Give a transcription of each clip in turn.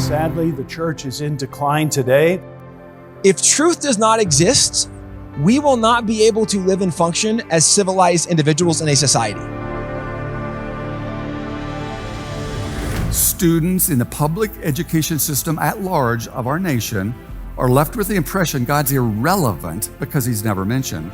Sadly, the church is in decline today. If truth does not exist, we will not be able to live and function as civilized individuals in a society. Students in the public education system at large of our nation are left with the impression God's irrelevant because he's never mentioned.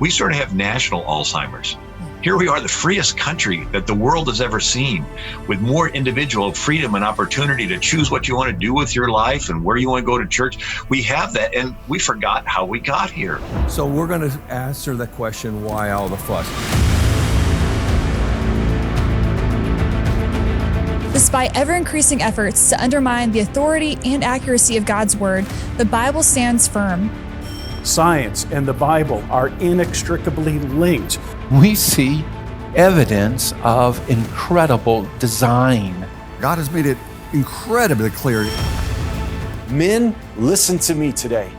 We sort of have national Alzheimer's. Here we are, the freest country that the world has ever seen, with more individual freedom and opportunity to choose what you want to do with your life and where you want to go to church. We have that, and we forgot how we got here. So we're going to answer the question, why all the fuss? Despite ever-increasing efforts to undermine the authority and accuracy of God's Word, the Bible stands firm. Science and the Bible are inextricably linked. We see evidence of incredible design. God has made it incredibly clear. Men, listen to me today.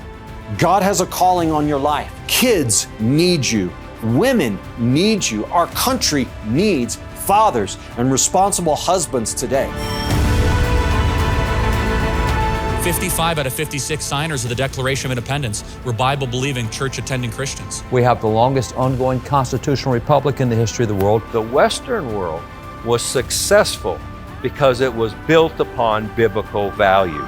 God has a calling on your life. Kids need you. Women need you. Our country needs fathers and responsible husbands today. 55 out of 56 signers of the Declaration of Independence were Bible-believing, church-attending Christians. We have the longest ongoing constitutional republic in the history of the world. The Western world was successful because it was built upon biblical values.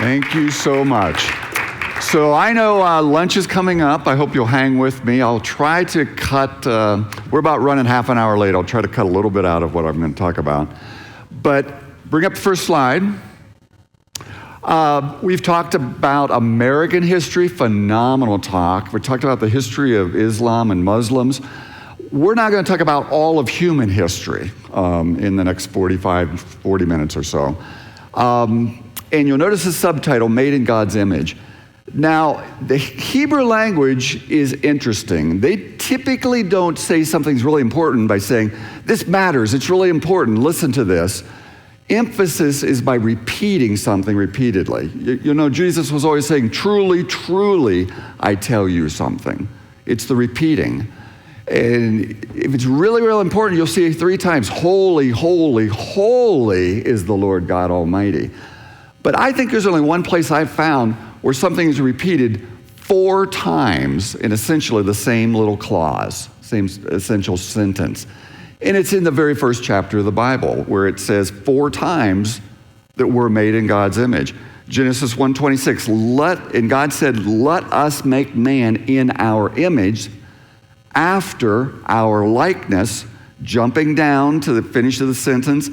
Thank you so much. So I know lunch is coming up. I hope you'll hang with me. I'll try to cut, we're about running half an hour late. I'll try to cut a little bit out of what I'm going to talk about. But bring up the first slide. We've talked about American history, phenomenal talk. We talked about the history of Islam and Muslims. We're not going to talk about all of human history in the next 40 minutes or so. And you'll notice the subtitle, Made in God's Image. Now, the Hebrew language is interesting. They typically don't say something's really important by saying, this matters, it's really important, listen to this. Emphasis is by repeating something repeatedly. You know, Jesus was always saying, truly, truly, I tell you something. It's the repeating. And if it's really, really important, you'll see it 3 times. Holy, holy, holy is the Lord God Almighty. But I think there's only one place I've found where something is repeated 4 times in essentially the same little clause, same essential sentence. And it's in the very first chapter of the Bible, where it says 4 times that we're made in God's image. Genesis 1:26, and God said, let us make man in our image, after our likeness, jumping down to the finish of the sentence.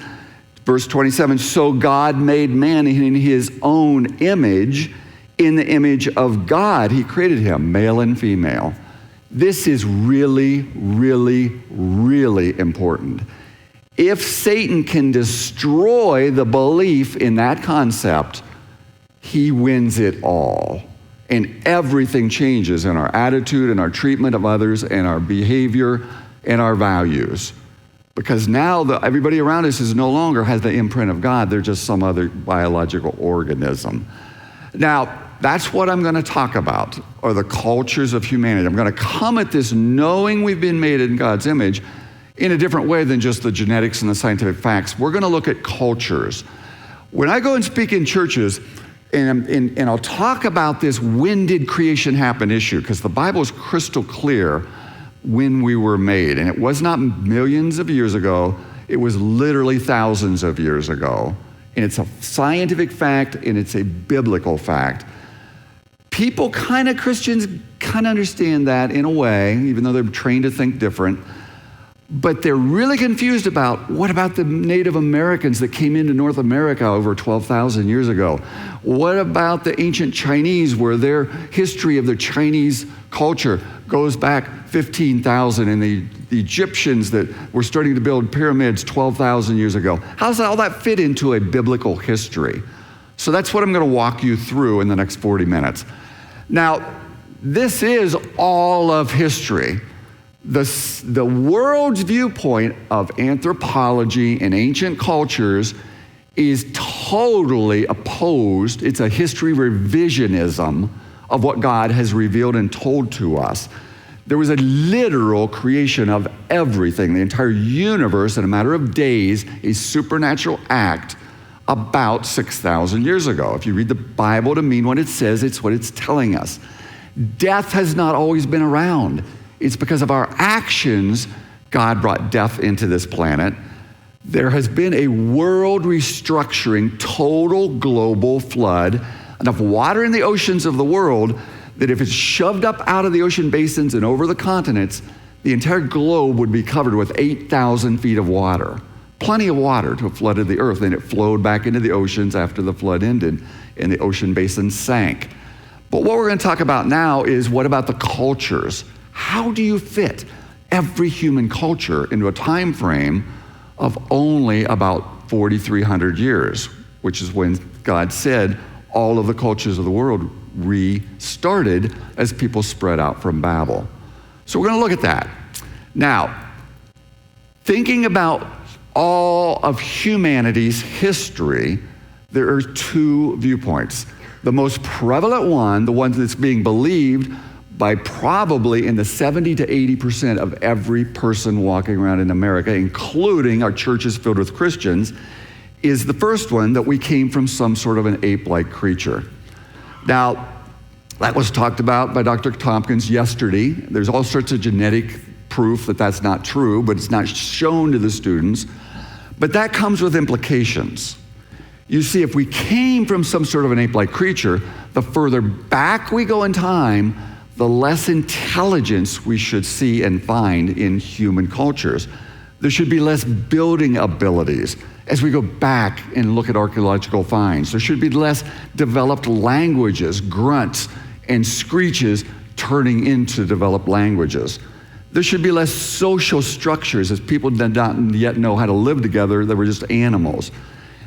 Verse 27, so God made man in his own image, in the image of God he created him, male and female. This is really, really, really important. If Satan can destroy the belief in that concept, he wins it all. And everything changes in our attitude and our treatment of others and our behavior and our values. Because now everybody around us is no longer has the imprint of God. They're just some other biological organism. Now, that's what I'm going to talk about, are the cultures of humanity. I'm going to come at this knowing we've been made in God's image in a different way than just the genetics and the scientific facts. We're going to look at cultures. When I go and speak in churches, and I'll talk about this when did creation happen issue, because the Bible is crystal clear when we were made. And it was not millions of years ago, it was literally thousands of years ago. And it's a scientific fact, and it's a biblical fact. Christians kind of understand that in a way, even though they're trained to think different. But they're really confused about, what about the Native Americans that came into North America over 12,000 years ago? What about the ancient Chinese, where their history of the Chinese culture goes back 15,000, and the Egyptians that were starting to build pyramids 12,000 years ago? How does all that fit into a biblical history? So that's what I'm going to walk you through in the next 40 minutes. Now, this is all of history. The world's viewpoint of anthropology and ancient cultures is totally opposed. It's a history revisionism of what God has revealed and told to us. There was a literal creation of everything, the entire universe, in a matter of days, a supernatural act about 6,000 years ago. If you read the Bible to mean what it says, it's what it's telling us. Death has not always been around. It's because of our actions, God brought death into this planet. There has been a world restructuring, total global flood, enough water in the oceans of the world that if it's shoved up out of the ocean basins and over the continents, the entire globe would be covered with 8,000 feet of water. Plenty of water to have flooded the earth, and it flowed back into the oceans after the flood ended and the ocean basin sank. But what we're going to talk about now is what about the cultures? How do you fit every human culture into a time frame of only about 4,300 years, which is when God said all of the cultures of the world restarted as people spread out from Babel. So we're going to look at that. Now, thinking about all of humanity's history, there are two viewpoints. The most prevalent one, the one that's being believed by probably in the 70 to 80% of every person walking around in America, including our churches filled with Christians, is the first one, that we came from some sort of an ape-like creature. Now, that was talked about by Dr. Tompkins yesterday. There's all sorts of genetic proof that that's not true, but it's not shown to the students. But that comes with implications. You see, if we came from some sort of an ape-like creature, the further back we go in time, the less intelligence we should see and find in human cultures. There should be less building abilities as we go back and look at archaeological finds. There should be less developed languages, grunts and screeches turning into developed languages. There should be less social structures as people did not yet know how to live together. They were just animals.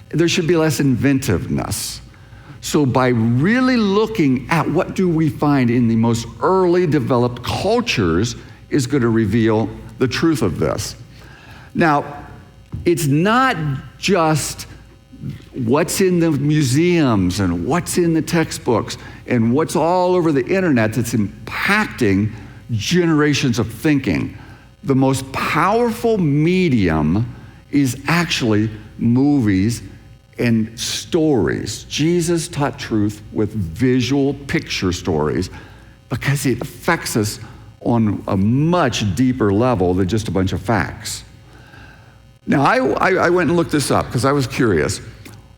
There should be less inventiveness. So by really looking at what do we find in the most early developed cultures is going to reveal the truth of this. Now, it's not just what's in the museums and what's in the textbooks and what's all over the internet that's impacting generations of thinking. The most powerful medium is actually movies and stories. Jesus taught truth with visual picture stories because it affects us on a much deeper level than just a bunch of facts. Now, I went and looked this up because I was curious.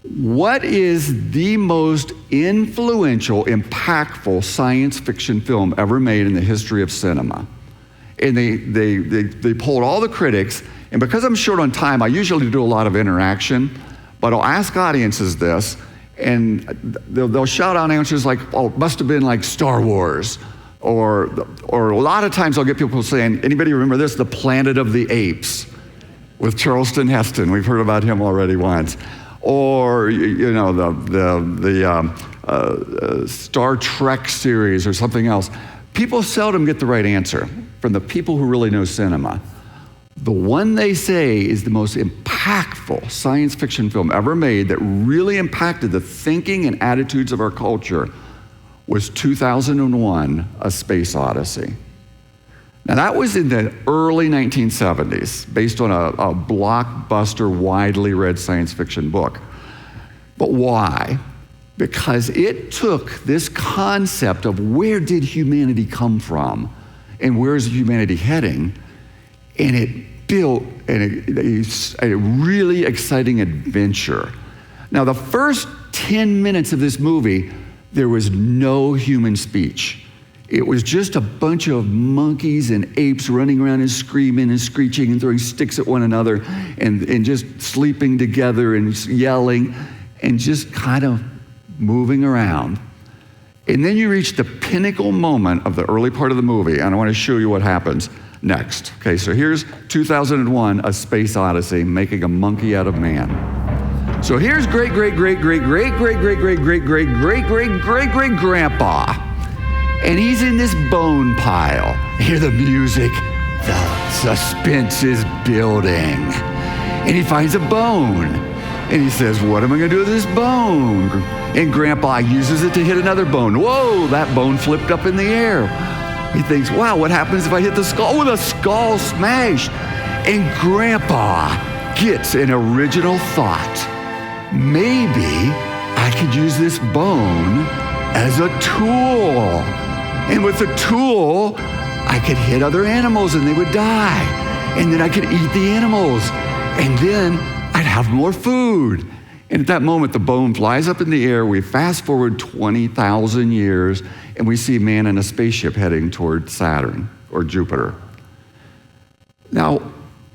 What is the most influential, impactful science fiction film ever made in the history of cinema? And they polled all the critics, and because I'm short on time, I usually do a lot of interaction, but I'll ask audiences this, and they'll shout out answers like, oh, it must have been like Star Wars, or a lot of times I'll get people saying, anybody remember this? The Planet of the Apes with Charleston Heston. We've heard about him already once. Or, you know, the Star Trek series or something else. People seldom get the right answer from the people who really know cinema. The one they say is the most impactful science fiction film ever made that really impacted the thinking and attitudes of our culture was 2001, A Space Odyssey. Now that was in the early 1970s, based on a blockbuster, widely read science fiction book. But why? Because it took this concept of where did humanity come from and where's humanity heading, and it built a really exciting adventure. Now the first 10 minutes of this movie, there was no human speech. It was just a bunch of monkeys and apes running around and screaming and screeching and throwing sticks at one another and just sleeping together and yelling and just kind of moving around. And then you reach the pinnacle moment of the early part of the movie, and I want to show you what happens next. Okay, so here's 2001, A Space Odyssey, making a monkey out of man. So here's great-great-great-great-great-great-great-great-great-great-grandpa. And he's in this bone pile. Hear the music, The suspense is building. And he finds a bone. And he says, what am I going to do with this bone? And Grandpa uses it to hit another bone. Whoa, that bone flipped up in the air. He thinks, wow, what happens if I hit the skull? Oh, the skull smashed. And Grandpa gets an original thought. Maybe I could use this bone as a tool. And with the tool, I could hit other animals and they would die. And then I could eat the animals. And then I'd have more food. And at that moment, the bone flies up in the air. We fast forward 20,000 years, and we see man in a spaceship heading toward Saturn or Jupiter. Now,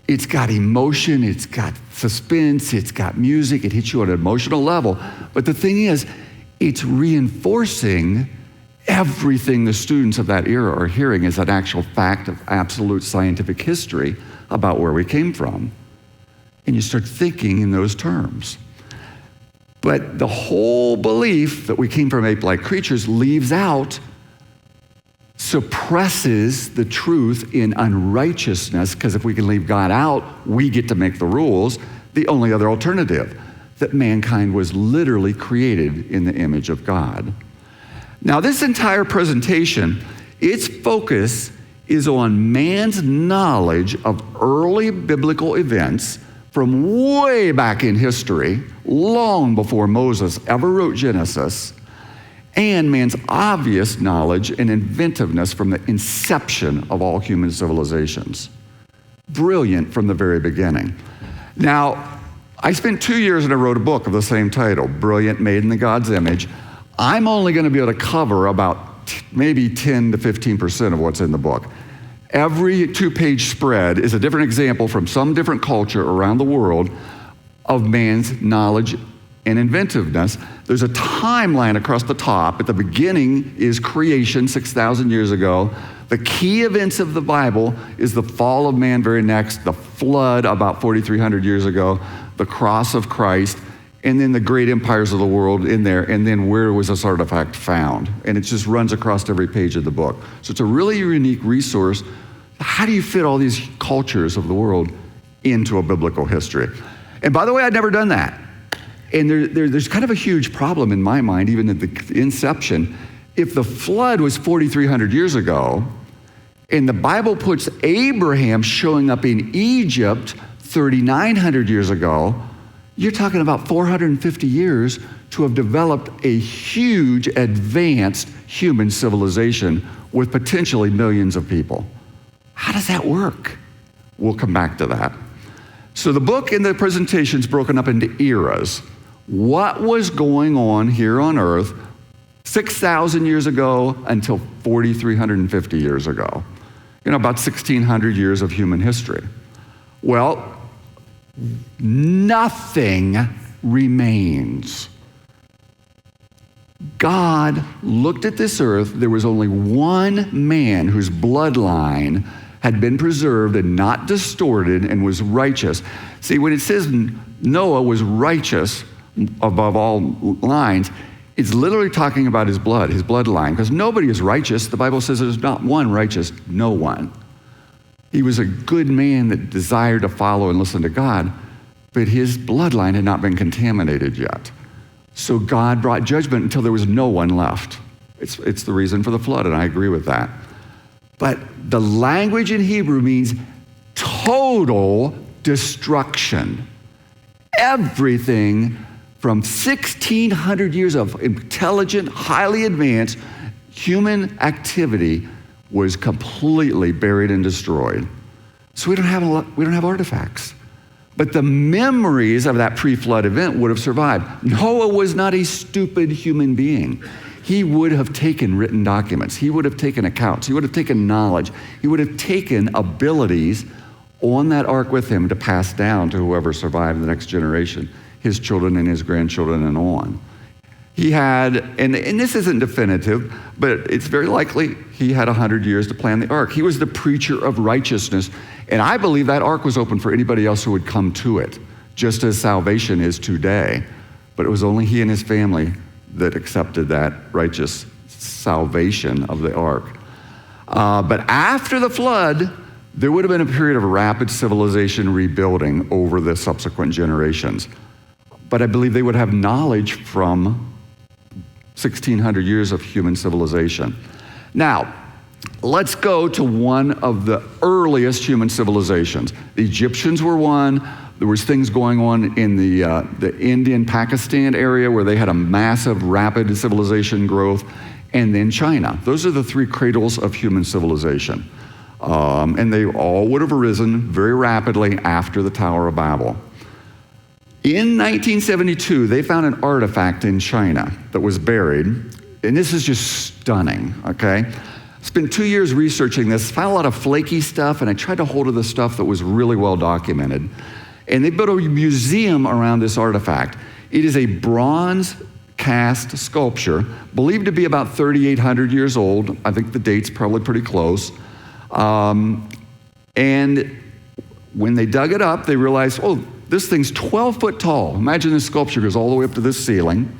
it's got emotion, it's got suspense, it's got music, it hits you on an emotional level. But the thing is, it's reinforcing everything the students of that era are hearing as an actual fact of absolute scientific history about where we came from. And you start thinking in those terms. But the whole belief that we came from ape-like creatures leaves out, suppresses the truth in unrighteousness, because if we can leave God out, we get to make the rules. The only other alternative, that mankind was literally created in the image of God. Now, this entire presentation, its focus is on man's knowledge of early biblical events from way back in history, long before Moses ever wrote Genesis, and man's obvious knowledge and inventiveness from the inception of all human civilizations. Brilliant from the very beginning. Now, I spent 2 years and I wrote a book of the same title, Brilliant, Made in the God's Image. I'm only going to be able to cover about maybe 10 to 15% of what's in the book. Every 2-page spread is a different example from some different culture around the world of man's knowledge and inventiveness. There's a timeline across the top. At the beginning is creation 6,000 years ago. The key events of the Bible is the fall of man very next, the flood about 4,300 years ago, the cross of Christ, and then the great empires of the world in there, and then where was this artifact found? And it just runs across every page of the book. So it's a really unique resource. How do you fit all these cultures of the world into a biblical history? And by the way, I'd never done that. And there's kind of a huge problem in my mind, even at the inception. If the flood was 4,300 years ago, and the Bible puts Abraham showing up in Egypt 3,900 years ago, you're talking about 450 years to have developed a huge, advanced human civilization with potentially millions of people. How does that work? We'll come back to that. So the book and the presentation is broken up into eras. What was going on here on earth 6,000 years ago until 4,350 years ago? About 1,600 years of human history. Well, nothing remains. God looked at this earth. There was only one man whose bloodline had been preserved and not distorted and was righteous. See, when it says Noah was righteous above all lines, it's literally talking about his bloodline, because nobody is righteous. The Bible says there's not one righteous, no one. He was a good man that desired to follow and listen to God, but his bloodline had not been contaminated yet. So God brought judgment until there was no one left. It's the reason for the flood, and I agree with that. But the language in Hebrew means total destruction. Everything from 1,600 years of intelligent, highly advanced human activity was completely buried and destroyed. So we don't have artifacts. But the memories of that pre-flood event would have survived. Noah was not a stupid human being. He would have taken written documents. He would have taken accounts. He would have taken knowledge. He would have taken abilities on that ark with him to pass down to whoever survived the next generation, his children and his grandchildren and on. He had, and this isn't definitive, but it's very likely he had 100 years to plan the ark. He was the preacher of righteousness, and I believe that ark was open for anybody else who would come to it, just as salvation is today. But it was only he and his family that accepted that righteous salvation of the ark. But after the flood, there would have been a period of rapid civilization rebuilding over the subsequent generations. But I believe they would have knowledge from 1,600 years of human civilization. Now, let's go to one of the earliest human civilizations. The Egyptians were one. There was things going on in the Indian-Pakistan area where they had a massive, rapid civilization growth, and then China. Those are the three cradles of human civilization. And they all would have arisen very rapidly after the Tower of Babel. In 1972, they found an artifact in China that was buried, and this is just stunning, okay? Spent 2 years researching this, found a lot of flaky stuff, and I tried to hold of the stuff that was really well documented. And they built a museum around this artifact. It is a bronze cast sculpture, believed to be about 3,800 years old. I think the date's probably pretty close. And when they dug it up, they realized, oh, this thing's 12 foot tall. Imagine this sculpture goes all the way up to this ceiling.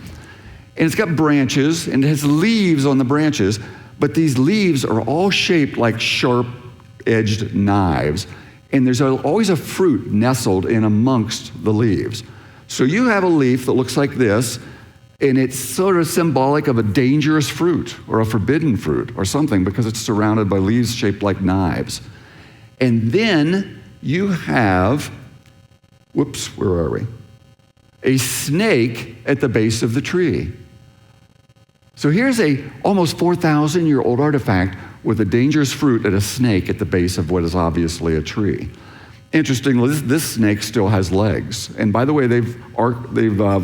And it's got branches, and it has leaves on the branches, but these leaves are all shaped like sharp-edged knives, and there's always a fruit nestled in amongst the leaves. So you have a leaf that looks like this, and it's sort of symbolic of a dangerous fruit or a forbidden fruit or something because it's surrounded by leaves shaped like knives. And then you have, whoops, where are we? A snake at the base of the tree. So here's a almost 4,000-year-old artifact with a dangerous fruit and a snake at the base of what is obviously a tree. Interestingly, this snake still has legs. And by the way, they've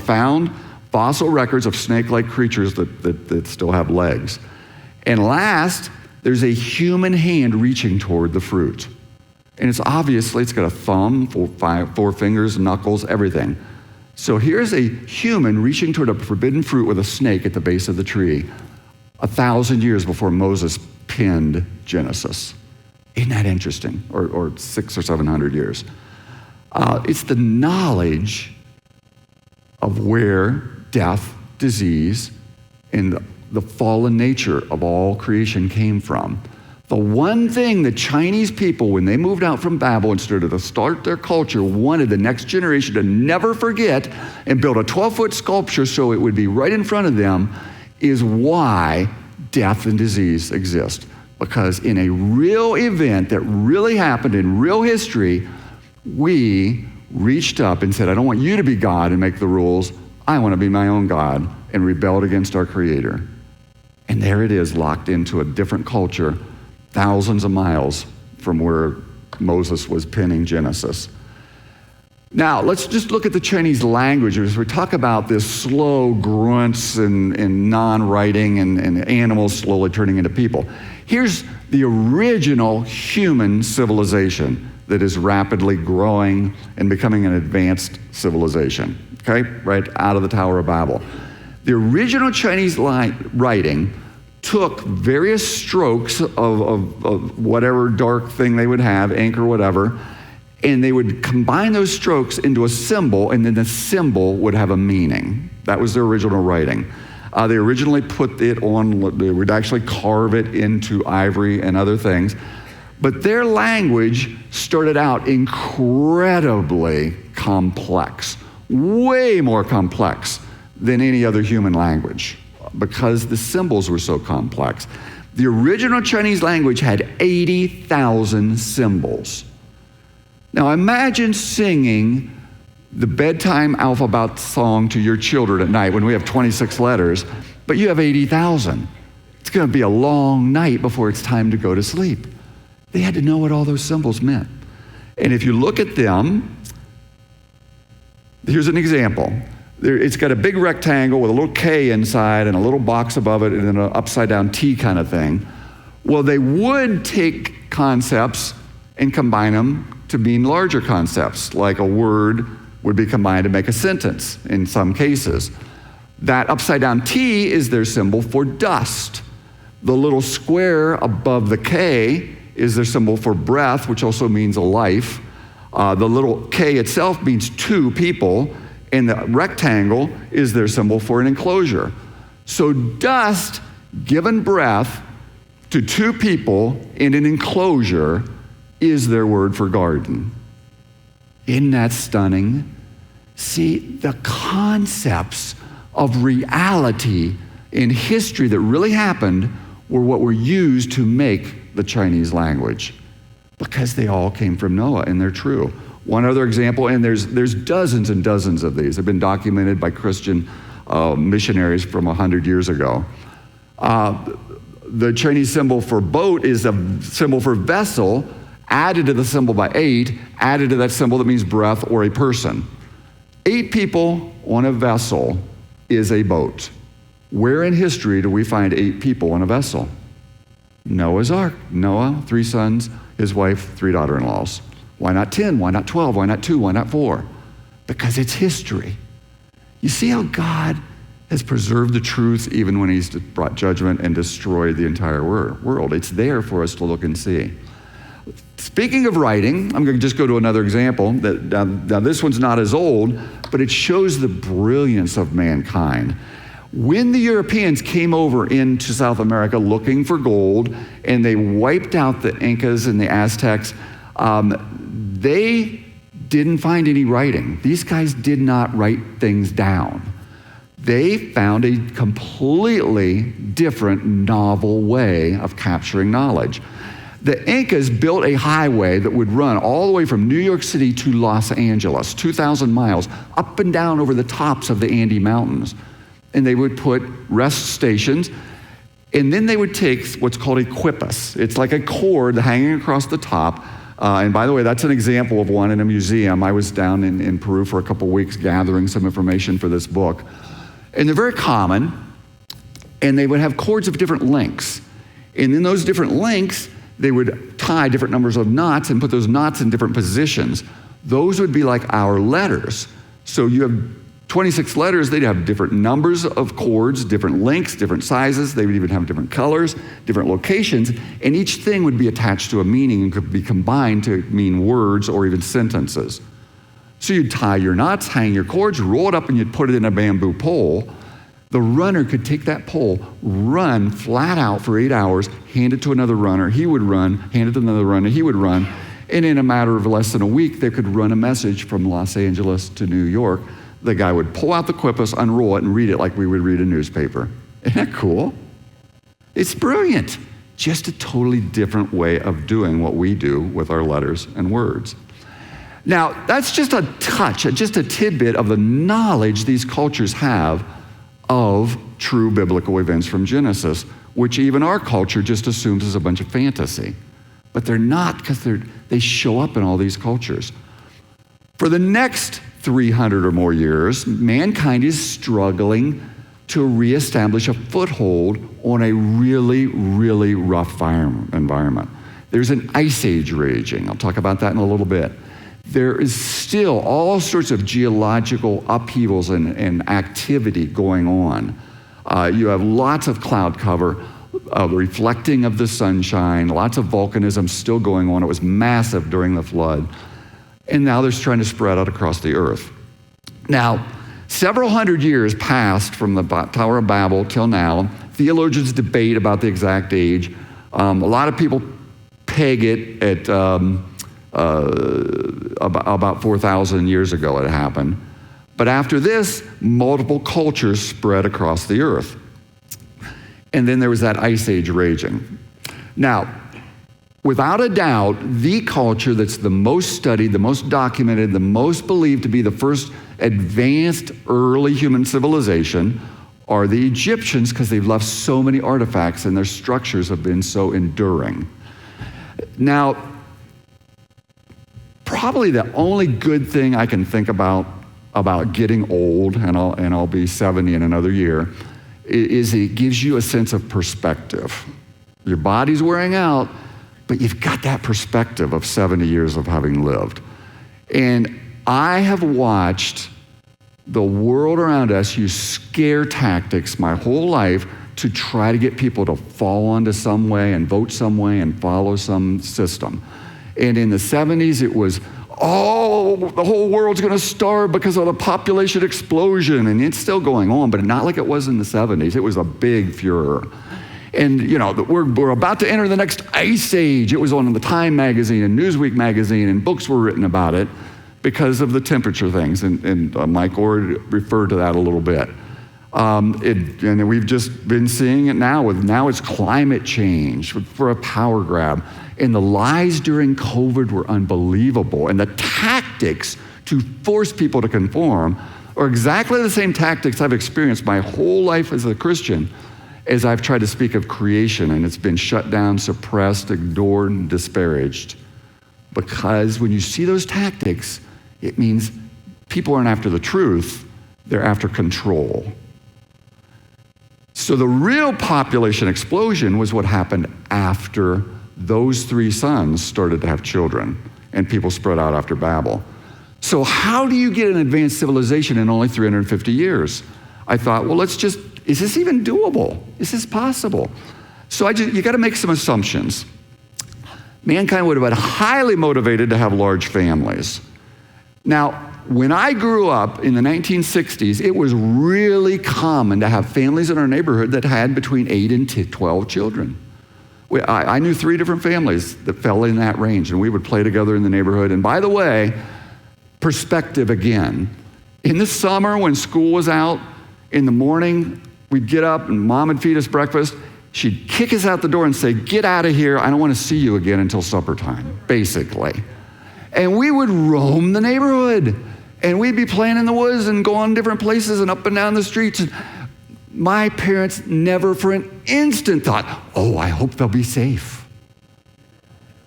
found fossil records of snake-like creatures that still have legs. And last, there's a human hand reaching toward the fruit. And it's got a thumb, four fingers, knuckles, everything. So here's a human reaching toward a forbidden fruit with a snake at the base of the tree 1,000 years before Moses penned Genesis. Isn't that interesting? Or 600 or 700 years. It's the knowledge of where death, disease, and the fallen nature of all creation came from. The one thing the Chinese people, when they moved out from Babel and started to start their culture, wanted the next generation to never forget and build a 12-foot sculpture so it would be right in front of them, is why death and disease exist. Because in a real event that really happened in real history, we reached up and said, I don't want you to be God and make the rules. I want to be my own God, and rebelled against our Creator. And there it is, locked into a different culture, thousands of miles from where Moses was penning Genesis. Now, let's just look at the Chinese language as we talk about this slow grunts and non-writing and animals slowly turning into people. Here's the original human civilization that is rapidly growing and becoming an advanced civilization, okay? Right out of the Tower of Babel. The original Chinese writing took various strokes of whatever dark thing they would have, ink or whatever, and they would combine those strokes into a symbol, and then the symbol would have a meaning. That was their original writing. They originally put it on, they would actually carve it into ivory and other things, but their language started out incredibly complex, way more complex than any other human language, because the symbols were so complex. The original Chinese language had 80,000 symbols. Now imagine singing the bedtime alphabet song to your children at night when we have 26 letters, but you have 80,000. It's going to be a long night before it's time to go to sleep. They had to know what all those symbols meant. And if you look at them, here's an example. It's got a big rectangle with a little K inside and a little box above it and then an upside down T kind of thing. Well, they would take concepts and combine them to mean larger concepts, like a word would be combined to make a sentence in some cases. That upside down T is their symbol for dust. The little square above the K is their symbol for breath, which also means a life. The little K itself means two people, and the rectangle is their symbol for an enclosure. So dust given breath to two people in an enclosure is their word for garden. Isn't that stunning? See, the concepts of reality in history that really happened were what were used to make the Chinese language, because they all came from Noah, and they're true. One other example, and there's dozens and dozens of these, have been documented by Christian missionaries from 100 years ago. The Chinese symbol for boat is a symbol for vessel, added to the symbol by 8, added to that symbol that means breath or a person. 8 people on a vessel is a boat. Where in history do we find 8 people on a vessel? Noah's Ark. Noah, 3 sons, his wife, 3 daughter-in-laws. Why not 10? Why not 12? Why not 2? Why not 4? Because it's history. You see how God has preserved the truth even when he's brought judgment and destroyed the entire world. It's there for us to look and see. Speaking of writing, I'm going to just go to another example. Now this one's not as old, but it shows the brilliance of mankind. When the Europeans came over into South America looking for gold, and they wiped out the Incas and the Aztecs, they didn't find any writing. These guys did not write things down. They found a completely different, novel way of capturing knowledge. The Incas built a highway that would run all the way from New York City to Los Angeles, 2,000 miles, up and down over the tops of the Andes Mountains. And they would put rest stations, and then they would take what's called a quipus. It's like a cord hanging across the top. And by the way, that's an example of one in a museum. I was down in Peru for a couple weeks gathering some information for this book. And they're very common, and they would have cords of different lengths. And in those different lengths, they would tie different numbers of knots and put those knots in different positions. Those would be like our letters. So you have 26 letters, they'd have different numbers of chords, different lengths, different sizes. They would even have different colors, different locations, and each thing would be attached to a meaning and could be combined to mean words or even sentences. So you'd tie your knots, hang your cords, roll it up, and you'd put it in a bamboo pole. The runner could take that pole, run flat out for 8 hours, hand it to another runner, he would run, hand it to another runner, he would run, and in a matter of less than a week, they could run a message from Los Angeles to New York. The guy would pull out the quipus, unroll it, and read it like we would read a newspaper. Isn't that cool? It's brilliant. Just a totally different way of doing what we do with our letters and words. Now, that's just a touch, just a tidbit of the knowledge these cultures have of true biblical events from Genesis, which even our culture just assumes is a bunch of fantasy. But they're not, because they show up in all these cultures. For the next 300 or more years, mankind is struggling to reestablish a foothold on a really, really rough environment. There's an ice age raging. I'll talk about that in a little bit. There is still all sorts of geological upheavals and activity going on. You have lots of cloud cover, reflecting of the sunshine, lots of volcanism still going on. It was massive during the flood. And now they're trying to spread out across the earth. Now, several hundred years passed from the Tower of Babel till now. Theologians debate about the exact age. A lot of people peg it at about 4,000 years ago it happened. But after this, multiple cultures spread across the earth. And then there was that ice age raging. Now, without a doubt, the culture that's the most studied, the most documented, the most believed to be the first advanced early human civilization are the Egyptians, because they've left so many artifacts and their structures have been so enduring. Now, probably the only good thing I can think about getting old, and I'll be 70 in another year, is it gives you a sense of perspective. Your body's wearing out, but you've got that perspective of 70 years of having lived. And I have watched the world around us use scare tactics my whole life to try to get people to fall onto some way and vote some way and follow some system. And in the 70s, it was, the whole world's going to starve because of the population explosion. And it's still going on, but not like it was in the 70s. It was a big furor. And, we're about to enter the next ice age. It was on the Time magazine and Newsweek magazine, and books were written about it because of the temperature things. And Mike already referred to that a little bit. And we've just been seeing it now it's climate change for a power grab. And the lies during COVID were unbelievable. And the tactics to force people to conform are exactly the same tactics I've experienced my whole life as a Christian as I've tried to speak of creation, and it's been shut down, suppressed, ignored, and disparaged. Because when you see those tactics, it means people aren't after the truth, they're after control. So the real population explosion was what happened after those 3 sons started to have children and people spread out after Babel. So how do you get an advanced civilization in only 350 years? I thought, well, is this even doable? Is this possible? So you got to make some assumptions. Mankind would have been highly motivated to have large families. Now, when I grew up in the 1960s, it was really common to have families in our neighborhood that had between 8 and 12 children. I knew 3 different families that fell in that range, and we would play together in the neighborhood. And by the way, perspective again. In the summer when school was out, in the morning, we'd get up and Mom would feed us breakfast. She'd kick us out the door and say, "Get out of here. I don't want to see you again until supper time," basically. And we would roam the neighborhood. And we'd be playing in the woods and going different places and up and down the streets. And my parents never for an instant thought, "Oh, I hope they'll be safe.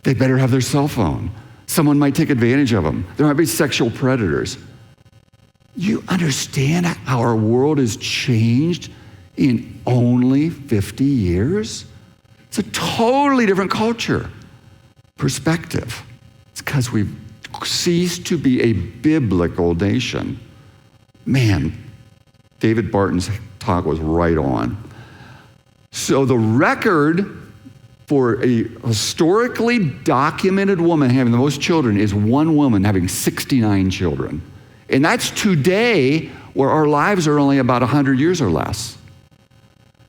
They better have their cell phone. Someone might take advantage of them. There might be sexual predators." You understand how our world has changed in only 50 years? It's a totally different culture. Perspective. It's because we've ceased to be a biblical nation. Man, David Barton's talk was right on. So the record for a historically documented woman having the most children is one woman having 69 children. And that's today, where our lives are only about 100 years or less.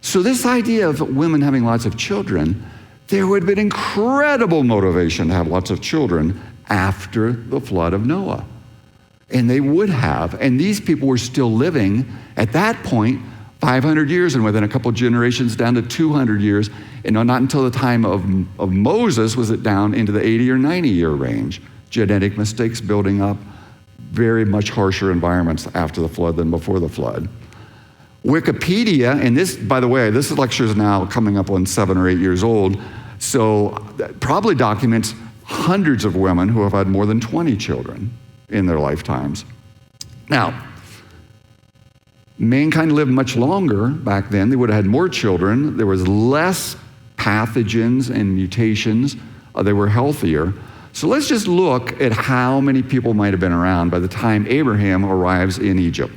So this idea of women having lots of children, there would have been incredible motivation to have lots of children after the flood of Noah. And they would have. And these people were still living at that point 500 years, and within a couple generations down to 200 years. And not until the time of Moses was it down into the 80 or 90 year range. Genetic mistakes building up, very much harsher environments after the flood than before the flood. Wikipedia, and this, by the way, this lecture is now coming up on 7 or 8 years old, so that probably documents hundreds of women who have had more than 20 children in their lifetimes. Now, mankind lived much longer back then. They would have had more children. There was less pathogens and mutations. They were healthier. So let's just look at how many people might have been around by the time Abraham arrives in Egypt.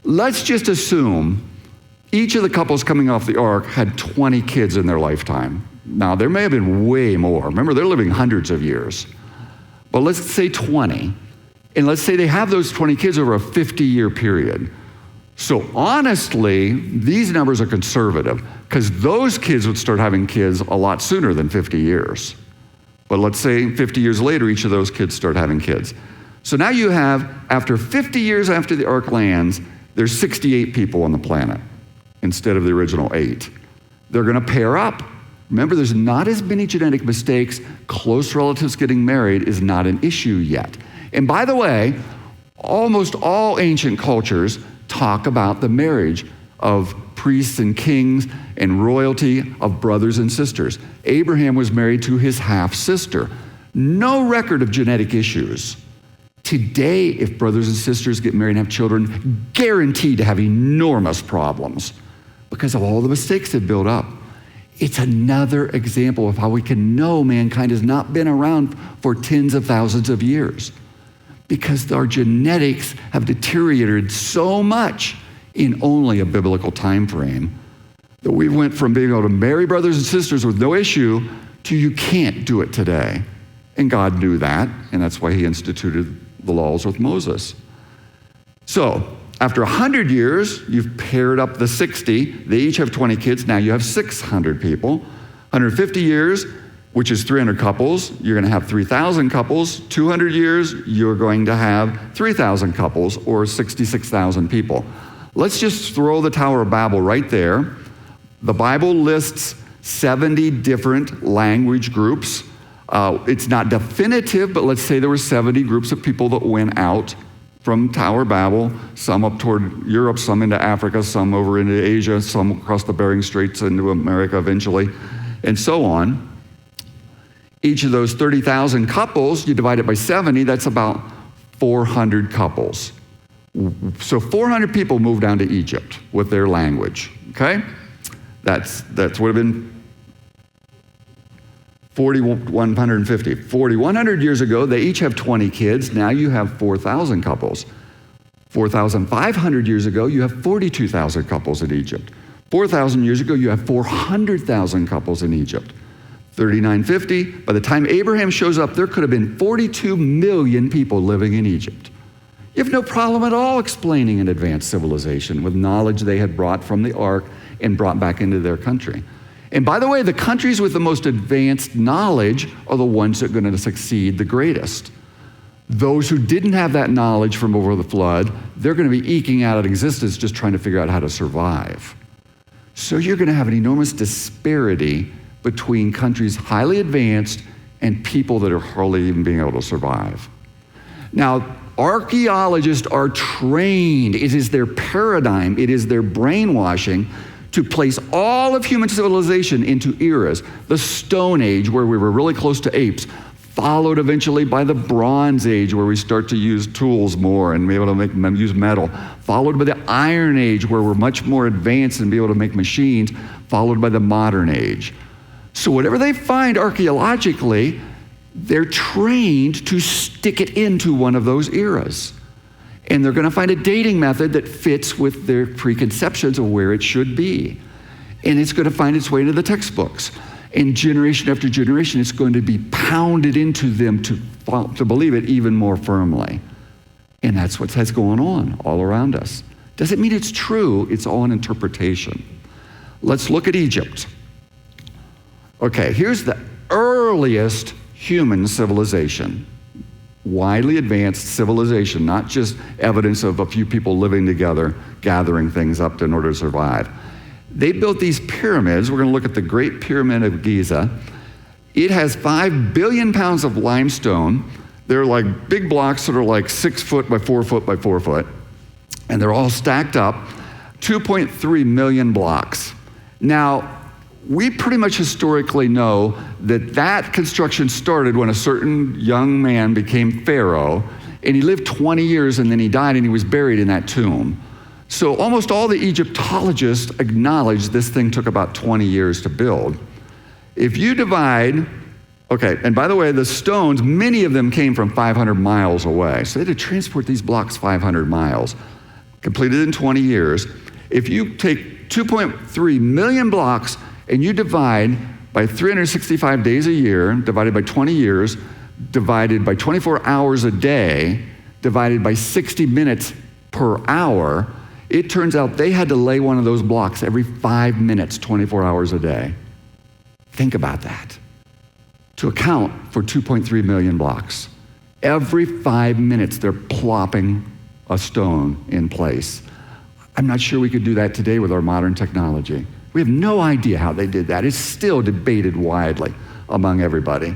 Let's just assume each of the couples coming off the ark had 20 kids in their lifetime. Now, there may have been way more. Remember, they're living hundreds of years. But let's say 20. And let's say they have those 20 kids over a 50-year period. So honestly, these numbers are conservative because those kids would start having kids a lot sooner than 50 years. But let's say 50 years later, each of those kids start having kids. So now you have, after 50 years after the ark lands, there's 68 people on the planet instead of the original 8. They're going to pair up. Remember, there's not as many genetic mistakes. Close relatives getting married is not an issue yet. And by the way, almost all ancient cultures talk about the marriage of priests and kings and royalty of brothers and sisters. Abraham was married to his half-sister. No record of genetic issues. Today, if brothers and sisters get married and have children, guaranteed to have enormous problems because of all the mistakes that build up. It's another example of how we can know mankind has not been around for tens of thousands of years because our genetics have deteriorated so much in only a biblical time frame that we went from being able to marry brothers and sisters with no issue to you can't do it today. And God knew that, and that's why he instituted the laws with Moses. So After 100 years, you've paired up the 60. They each have 20 kids. Now you have 600 people. 150 years, which is 300 couples, you're going to have 3,000 couples. 200 years, you're going to have 3,000 couples, or 66,000 people. Let's just throw the Tower of Babel right there. The Bible lists 70 different language groups. It's not definitive, but let's say there were 70 groups of people that went out from Tower of Babel, some up toward Europe, some into Africa, some over into Asia, some across the Bering Straits into America eventually, and so on. Each of those 30,000 couples, you divide it by 70, that's about 400 couples. So 400 people moved down to Egypt with their language, okay? That's would have been 4,150. 4,100 years ago, they each have 20 kids. Now you have 4,000 couples. 4,500 years ago, you have 42,000 couples in Egypt. 4,000 years ago, you have 400,000 couples in Egypt. 3950, by the time Abraham shows up, there could have been 42 million people living in Egypt. You have no problem at all explaining an advanced civilization with knowledge they had brought from the ark and brought back into their country. And by the way, the countries with the most advanced knowledge are the ones that are going to succeed the greatest. Those who didn't have that knowledge from before the flood, they're going to be eking out an existence just trying to figure out how to survive. So you're going to have an enormous disparity between countries highly advanced and people that are hardly even being able to survive. Now, archaeologists are trained. It is their paradigm. It is their brainwashing to place all of human civilization into eras. The Stone Age, where we were really close to apes, followed eventually by the Bronze Age, where we start to use tools more and be able to use metal, followed by the Iron Age, where we're much more advanced and be able to make machines, followed by the Modern Age. So whatever they find archaeologically, they're trained to stick it into one of those eras. And they're going to find a dating method that fits with their preconceptions of where it should be. And it's going to find its way into the textbooks. And generation after generation, it's going to be pounded into them to believe it even more firmly. And that's what's going on all around us. Doesn't mean it's true, it's all an interpretation. Let's look at Egypt. Okay, here's the earliest human civilization. Widely advanced civilization, not just evidence of a few people living together, gathering things up in order to survive. They built these pyramids. We're going to look at the Great Pyramid of Giza. It has 5 billion pounds of limestone. They're like big blocks that are like 6 foot by 4 foot by 4 foot. And they're all stacked up, 2.3 million blocks. Now, we pretty much historically know that construction started when a certain young man became pharaoh, and he lived 20 years and then he died and he was buried in that tomb. So almost all the Egyptologists acknowledge this thing took about 20 years to build. If you divide, okay, and by the way, the stones, many of them came from 500 miles away. So they had to transport these blocks 500 miles, completed in 20 years. If you take 2.3 million blocks and you divide by 365 days a year, divided by 20 years, divided by 24 hours a day, divided by 60 minutes per hour, it turns out they had to lay one of those blocks every 5 minutes, 24 hours a day. Think about that. To account for 2.3 million blocks. Every 5 minutes, they're plopping a stone in place. I'm not sure we could do that today with our modern technology. We have no idea how they did that. It's still debated widely among everybody.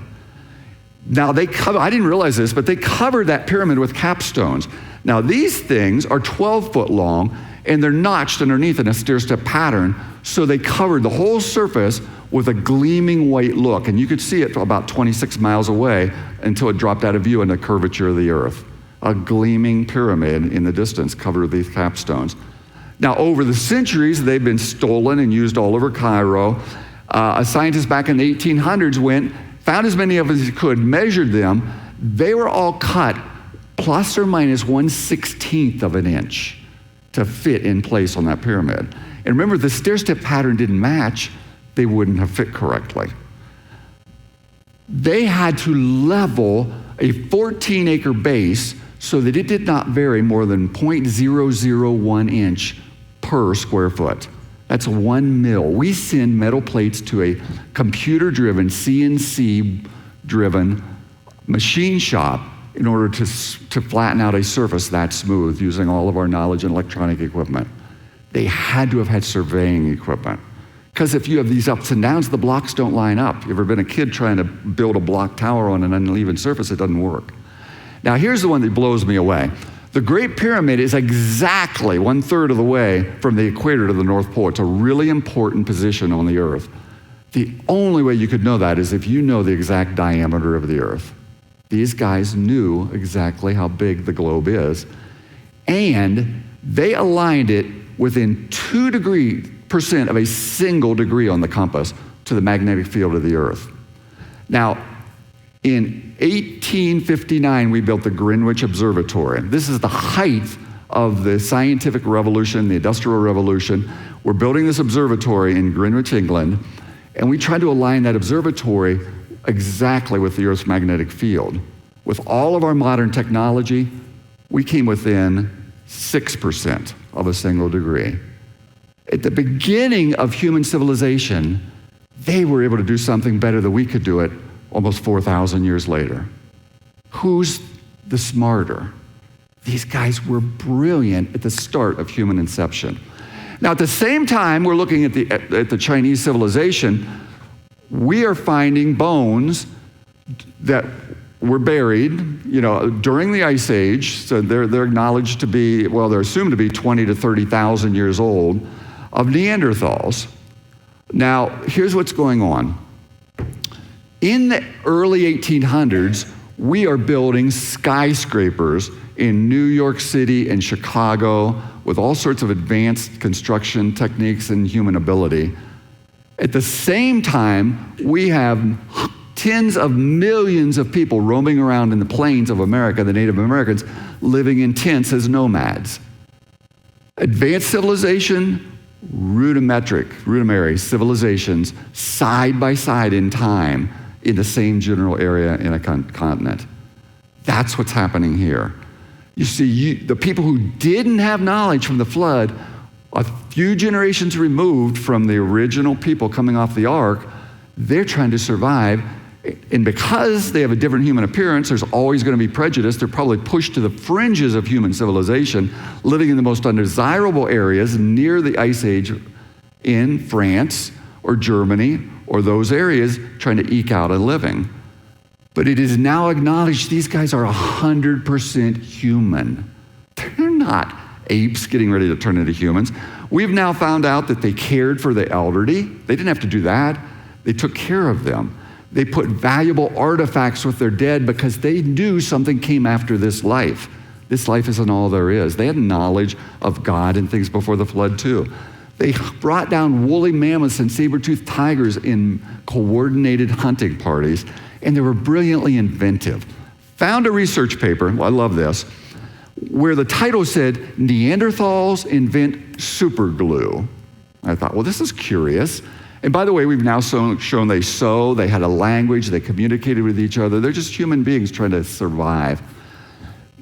Now, I didn't realize this, but they covered that pyramid with capstones. Now, these things are 12 foot long, and they're notched underneath in a stair-step pattern, so they covered the whole surface with a gleaming white look, and you could see it from about 26 miles away until it dropped out of view in the curvature of the earth. A gleaming pyramid in the distance covered with these capstones. Now, over the centuries, they've been stolen and used all over Cairo. A scientist back in the 1800s found as many of them as he could, measured them. They were all cut plus or minus 1/16 of an inch to fit in place on that pyramid. And remember, the stair-step pattern didn't match. They wouldn't have fit correctly. They had to level a 14-acre base so that it did not vary more than 0.001 inch per square foot. That's 1 mil. We send metal plates to a computer-driven, CNC-driven machine shop in order to flatten out a surface that smooth using all of our knowledge and electronic equipment. They had to have had surveying equipment. Because if you have these ups and downs, the blocks don't line up. You ever been a kid trying to build a block tower on an uneven surface? It doesn't work. Now here's the one that blows me away. The Great Pyramid is exactly 1/3 of the way from the equator to the North Pole. It's a really important position on the Earth. The only way you could know that is if you know the exact diameter of the Earth. These guys knew exactly how big the globe is, and they aligned it within 2% of a single degree on the compass to the magnetic field of the Earth. Now, in 1859, we built the Greenwich Observatory. This is the height of the scientific revolution, the Industrial Revolution. We're building this observatory in Greenwich, England, and we tried to align that observatory exactly with the Earth's magnetic field. With all of our modern technology, we came within 6% of a single degree. At the beginning of human civilization, they were able to do something better than we could do it almost 4,000 years later. Who's the smarter? These guys were brilliant at the start of human inception. Now, at the same time, we're looking at the Chinese civilization. We are finding bones that were buried, during the Ice Age. So they're acknowledged to be, they're assumed to be 20 to 30,000 years old, of Neanderthals. Now, here's what's going on. In the early 1800s, we are building skyscrapers in New York City and Chicago with all sorts of advanced construction techniques and human ability. At the same time, we have tens of millions of people roaming around in the plains of America, the Native Americans, living in tents as nomads. Advanced civilization, rudimentary civilizations, side by side in time, in the same general area in a continent. That's what's happening here. You see, the people who didn't have knowledge from the flood, a few generations removed from the original people coming off the ark, they're trying to survive. And because they have a different human appearance, there's always going to be prejudice. They're probably pushed to the fringes of human civilization, living in the most undesirable areas near the Ice Age in France or Germany or those areas, trying to eke out a living. But it is now acknowledged these guys are 100% human. They're not apes getting ready to turn into humans. We've now found out that they cared for the elderly. They didn't have to do that. They took care of them. They put valuable artifacts with their dead because they knew something came after this life. This life isn't all there is. They had knowledge of God and things before the flood too. They brought down woolly mammoths and saber-toothed tigers in coordinated hunting parties, and they were brilliantly inventive. Found a research paper, I love this, where the title said, Neanderthals invent superglue. I thought, well, this is curious. And by the way, we've now shown they sew, they had a language, they communicated with each other. They're just human beings trying to survive.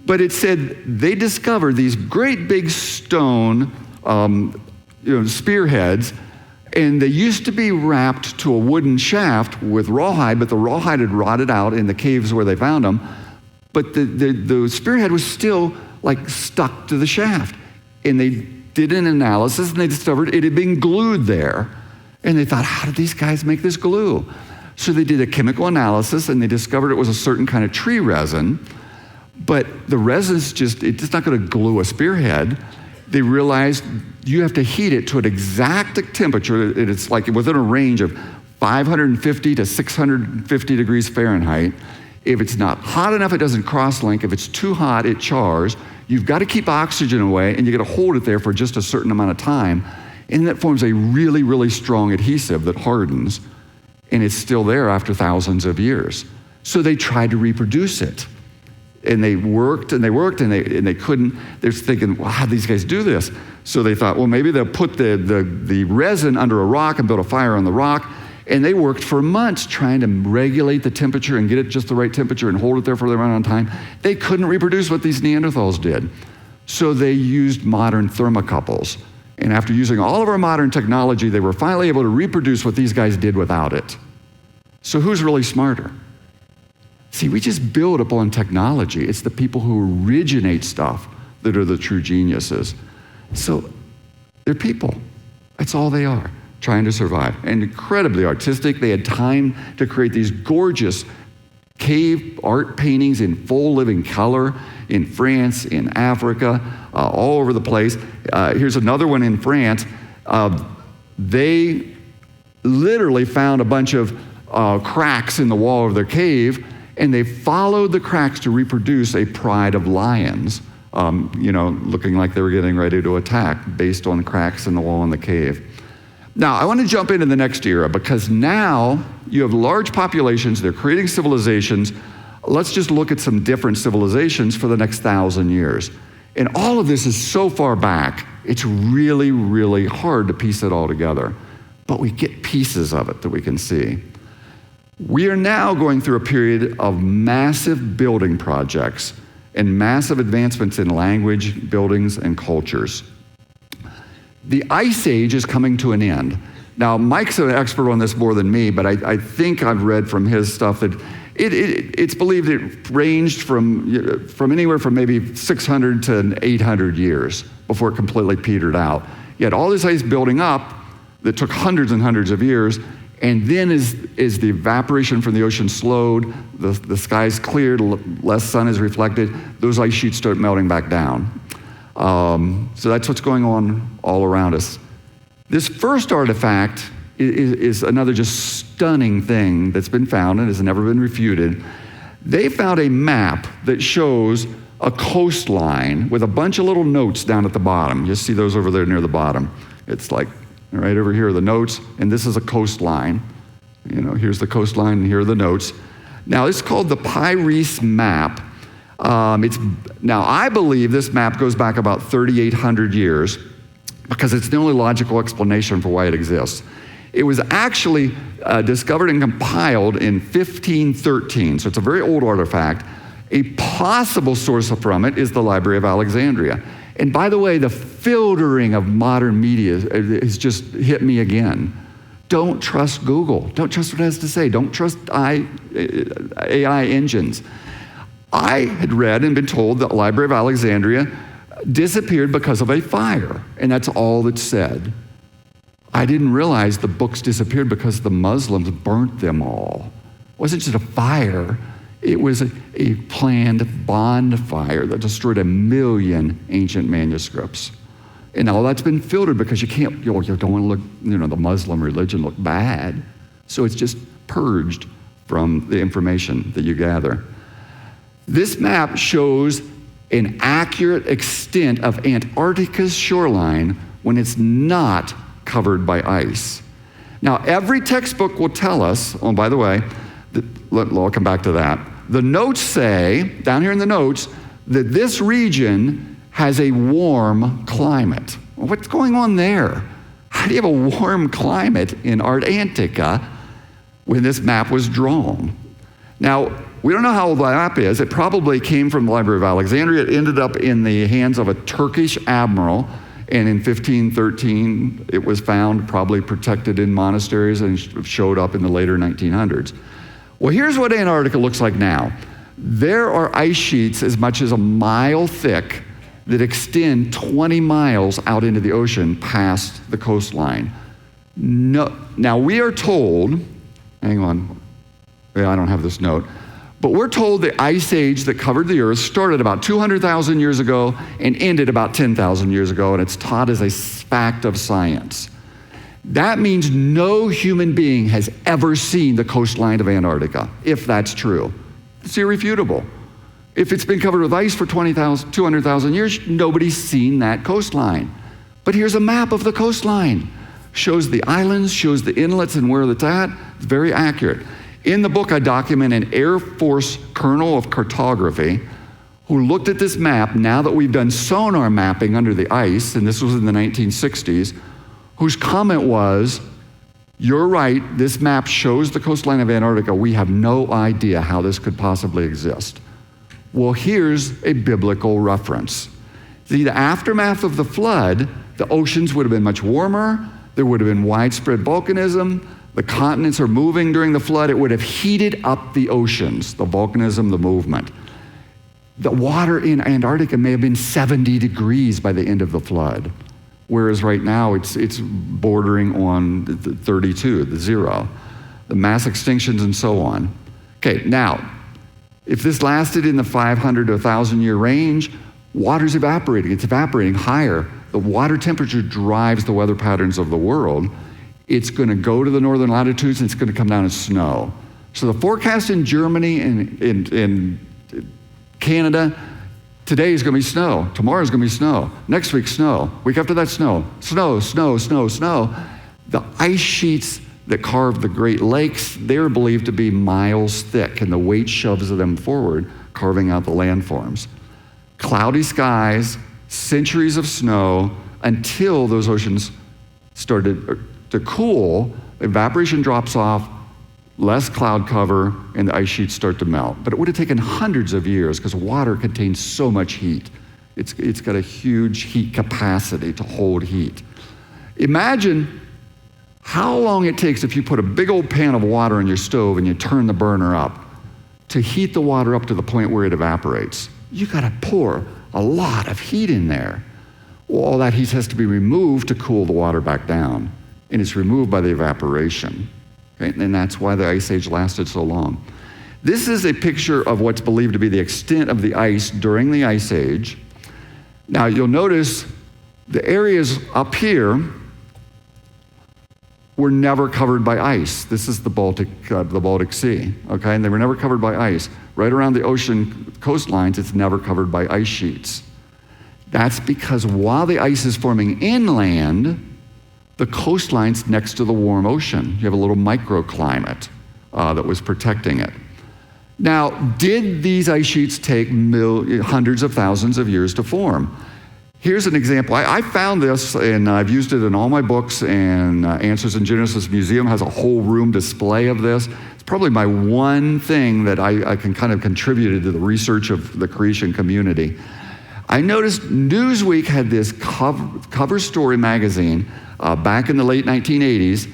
But it said they discovered these great big stone spearheads, and they used to be wrapped to a wooden shaft with rawhide, but the rawhide had rotted out in the caves where they found them. But the spearhead was still like stuck to the shaft. And they did an analysis and they discovered it had been glued there. And they thought, how did these guys make this glue? So they did a chemical analysis and they discovered it was a certain kind of tree resin, but the resin's it's not gonna glue a spearhead. They realized you have to heat it to an exact temperature. It's like within a range of 550 to 650 degrees Fahrenheit. If it's not hot enough, it doesn't cross-link. If it's too hot, it chars. You've got to keep oxygen away, and you got to hold it there for just a certain amount of time. And that forms a really, really strong adhesive that hardens, and it's still there after thousands of years. So they tried to reproduce it. And they worked and they worked and they couldn't. They're thinking, well, how do these guys do this? So they thought, well, maybe they'll put the resin under a rock and build a fire on the rock, And they worked for months trying to regulate the temperature and get it just the right temperature and hold it there for the right amount of time. They couldn't reproduce what these Neanderthals did. So they used modern thermocouples. And after using all of our modern technology, they were finally able to reproduce what these guys did without it. So who's really smarter? See, we just build upon technology. It's the people who originate stuff that are the true geniuses. So they're people. That's all they are, trying to survive. And incredibly artistic. They had time to create these gorgeous cave art paintings in full living color in France, in Africa, all over the place. Here's another one in France. They literally found a bunch of cracks in the wall of their cave, and they followed the cracks to reproduce a pride of lions, looking like they were getting ready to attack based on cracks in the wall in the cave. Now, I want to jump into the next era because now you have large populations, they're creating civilizations. Let's just look at some different civilizations for the next 1,000 years. And all of this is so far back, it's really, really hard to piece it all together. But we get pieces of it that we can see. We are now going through a period of massive building projects and massive advancements in language, buildings, and cultures. The Ice Age is coming to an end. Now, Mike's an expert on this more than me, but I think I've read from his stuff that it's believed it ranged from anywhere from maybe 600 to 800 years before it completely petered out. Yet all this ice building up that took hundreds and hundreds of years, and then as the evaporation from the ocean slowed, the skies cleared, less sun is reflected, those ice sheets start melting back down. So that's what's going on all around us. This first artifact is another just stunning thing that's been found and has never been refuted. They found a map that shows a coastline with a bunch of little notes down at the bottom. You see those over there near the bottom. It's like right over here are the notes, and this is a coastline. Here's the coastline, and here are the notes. Now, it's called the Pyrese map. Now, I believe this map goes back about 3,800 years because it's the only logical explanation for why it exists. It was actually discovered and compiled in 1513, so it's a very old artifact. A possible source from it is the Library of Alexandria. And by the way, the filtering of modern media has just hit me again. Don't trust Google. Don't trust what it has to say. Don't trust AI engines. I had read and been told that the Library of Alexandria disappeared because of a fire, and that's all that's said. I didn't realize the books disappeared because the Muslims burnt them all. It wasn't just a fire, it was a planned bonfire that destroyed 1 million ancient manuscripts. And all that's been filtered because you don't want to look, the Muslim religion look bad. So it's just purged from the information that you gather. This map shows an accurate extent of Antarctica's shoreline when it's not covered by ice. Now, every textbook will tell us, by the way, I'll come back to that. The notes say, down here in the notes, that this region has a warm climate. Well, what's going on there? How do you have a warm climate in Antarctica when this map was drawn? Now, we don't know how old the map is. It probably came from the Library of Alexandria. It ended up in the hands of a Turkish admiral, and in 1513, it was found, probably protected in monasteries, and showed up in the later 1900s. Well, here's what Antarctica looks like now. There are ice sheets as much as 1 mile thick that extend 20 miles out into the ocean past the coastline. Now, we are told, hang on, I don't have this note, but we're told the ice age that covered the earth started about 200,000 years ago and ended about 10,000 years ago, and it's taught as a fact of science. That means no human being has ever seen the coastline of Antarctica, if that's true. It's irrefutable. If it's been covered with ice for 200,000 years, nobody's seen that coastline. But here's a map of the coastline. Shows the islands, shows the inlets and where it's at. It's very accurate. In the book, I document an Air Force colonel of cartography who looked at this map now that we've done sonar mapping under the ice, and this was in the 1960s, whose comment was, You're right, this map shows the coastline of Antarctica. We have no idea how this could possibly exist. Well, here's a biblical reference. See, the aftermath of the flood, the oceans would have been much warmer, there would have been widespread volcanism, the continents are moving during the flood, it would have heated up the oceans, the volcanism, the movement. The water in Antarctica may have been 70 degrees by the end of the flood, whereas right now it's bordering on 32, the zero, the mass extinctions and so on. Okay, now, if this lasted in the 500 to 1,000 year range, water's evaporating, it's evaporating higher. The water temperature drives the weather patterns of the world. It's gonna go to the northern latitudes and it's gonna come down as snow. So the forecast in Germany and in Canada, today is gonna be snow, tomorrow's gonna be snow, next week snow, week after that snow, snow, snow, snow, snow. The ice sheets that carve the Great Lakes, they're believed to be miles thick, and the weight shoves them forward, carving out the landforms. Cloudy skies, centuries of snow, until those oceans started to cool, evaporation drops off, less cloud cover, and the ice sheets start to melt. But it would have taken hundreds of years because water contains so much heat. It's got a huge heat capacity to hold heat. Imagine how long it takes if you put a big old pan of water on your stove and you turn the burner up to heat the water up to the point where it evaporates. You gotta pour a lot of heat in there. Well, all that heat has to be removed to cool the water back down, and it's removed by the evaporation. Okay? And that's why the Ice Age lasted so long. This is a picture of what's believed to be the extent of the ice during the Ice Age. Now you'll notice the areas up here were never covered by ice. This is the Baltic Sea, okay? And they were never covered by ice. Right around the ocean coastlines, it's never covered by ice sheets. That's because while the ice is forming inland, the coastline's next to the warm ocean. You have a little microclimate that was protecting it. Now, did these ice sheets take hundreds of thousands of years to form? Here's an example. I found this, and I've used it in all my books, and Answers in Genesis Museum has a whole room display of this. It's probably my one thing that I can kind of contribute to the research of the creation community. I noticed Newsweek had this cover story magazine back in the late 1980s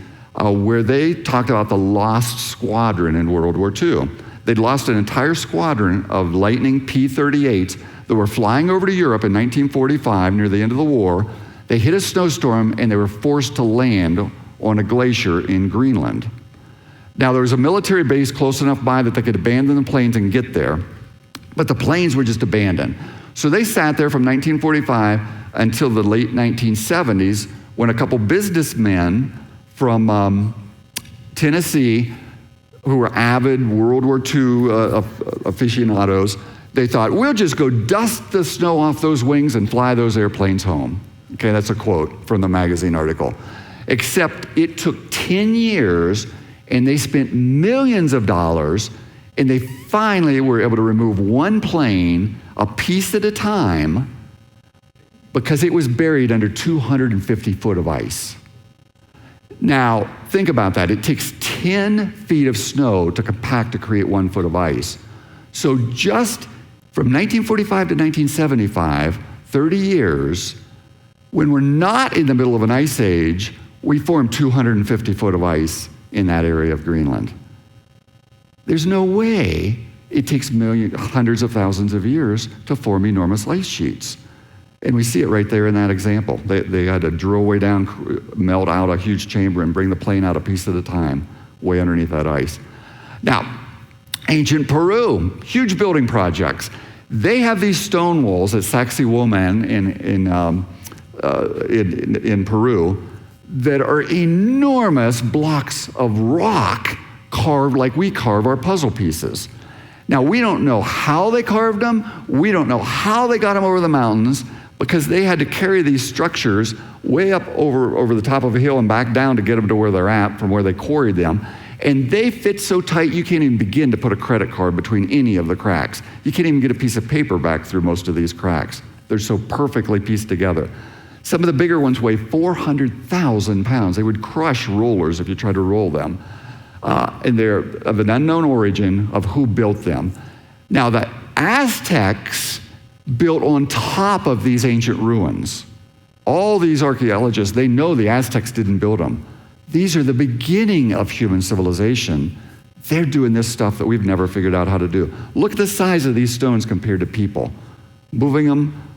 where they talked about the lost squadron in World War II. They'd lost an entire squadron of Lightning P-38s that were flying over to Europe in 1945 near the end of the war. They hit a snowstorm and they were forced to land on a glacier in Greenland. Now there was a military base close enough by that they could abandon the planes and get there, but the planes were just abandoned. So they sat there from 1945 until the late 1970s when a couple businessmen from Tennessee who were avid World War II aficionados, they thought, we'll just go dust the snow off those wings and fly those airplanes home. Okay, that's a quote from the magazine article. Except it took 10 years and they spent millions of dollars and they finally were able to remove one plane a piece at a time because it was buried under 250 foot of ice. Now, think about that. It takes 10 feet of snow to compact to create 1 foot of ice. So just from 1945 to 1975, 30 years, when we're not in the middle of an ice age, we formed 250 foot of ice in that area of Greenland. There's no way it takes hundreds of thousands of years to form enormous ice sheets. And we see it right there in that example. They had to drill way down, melt out a huge chamber and bring the plane out a piece at a time, way underneath that ice. Now, ancient Peru, huge building projects. They have these stone walls at Sacsayhuaman in Peru that are enormous blocks of rock carved like we carve our puzzle pieces. Now, we don't know how they carved them. We don't know how they got them over the mountains because they had to carry these structures way up over the top of a hill and back down to get them to where they're at from where they quarried them. And they fit so tight you can't even begin to put a credit card between any of the cracks. You can't even get a piece of paper back through most of these cracks. They're so perfectly pieced together. Some of the bigger ones weigh 400,000 pounds. They would crush rollers if you tried to roll them. And they're of an unknown origin of who built them. Now, the Aztecs built on top of these ancient ruins. All these archaeologists, they know the Aztecs didn't build them. These are the beginning of human civilization. They're doing this stuff that we've never figured out how to do. Look at the size of these stones compared to people. Moving them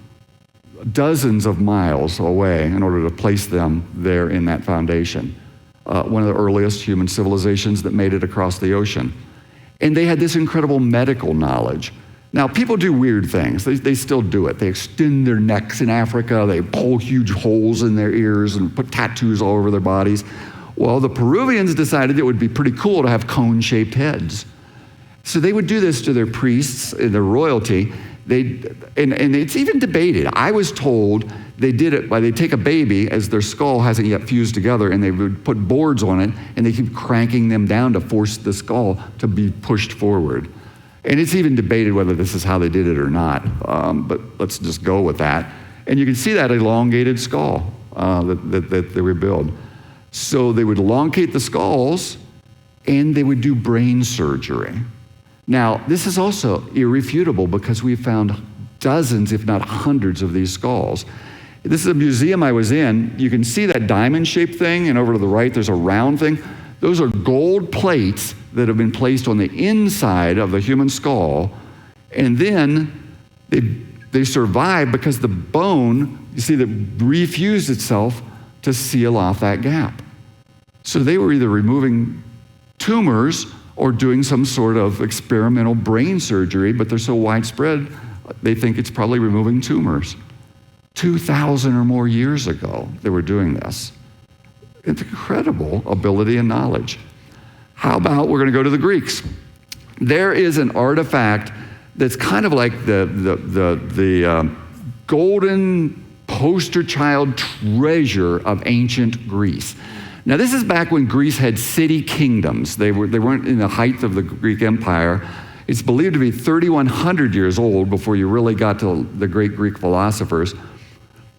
dozens of miles away in order to place them there in that foundation. One of the earliest human civilizations that made it across the ocean. And they had this incredible medical knowledge. Now, people do weird things. They still do it. They extend their necks in Africa. They pull huge holes in their ears and put tattoos all over their bodies. Well, the Peruvians decided it would be pretty cool to have cone-shaped heads. So they would do this to their priests and their royalty. And it's even debated. I was told they did it by, they take a baby as their skull hasn't yet fused together, and they would put boards on it, and they keep cranking them down to force the skull to be pushed forward. And it's even debated whether this is how they did it or not, but let's just go with that. And you can see that elongated skull that they would build. So they would elongate the skulls, and they would do brain surgery. Now, this is also irrefutable because we've found dozens, if not hundreds, of these skulls. This is a museum I was in. You can see that diamond-shaped thing, and over to the right, there's a round thing. Those are gold plates that have been placed on the inside of the human skull, and then they survive because the bone, you see, that refused itself to seal off that gap. So they were either removing tumors or doing some sort of experimental brain surgery, but they're so widespread, they think it's probably removing tumors. 2,000 or more years ago, they were doing this. It's incredible ability and knowledge. How about we're going to go to the Greeks? There is an artifact that's kind of like the golden poster child treasure of ancient Greece. Now, this is back when Greece had city kingdoms. They weren't in the height of the Greek Empire. It's believed to be 3,100 years old before you really got to the great Greek philosophers.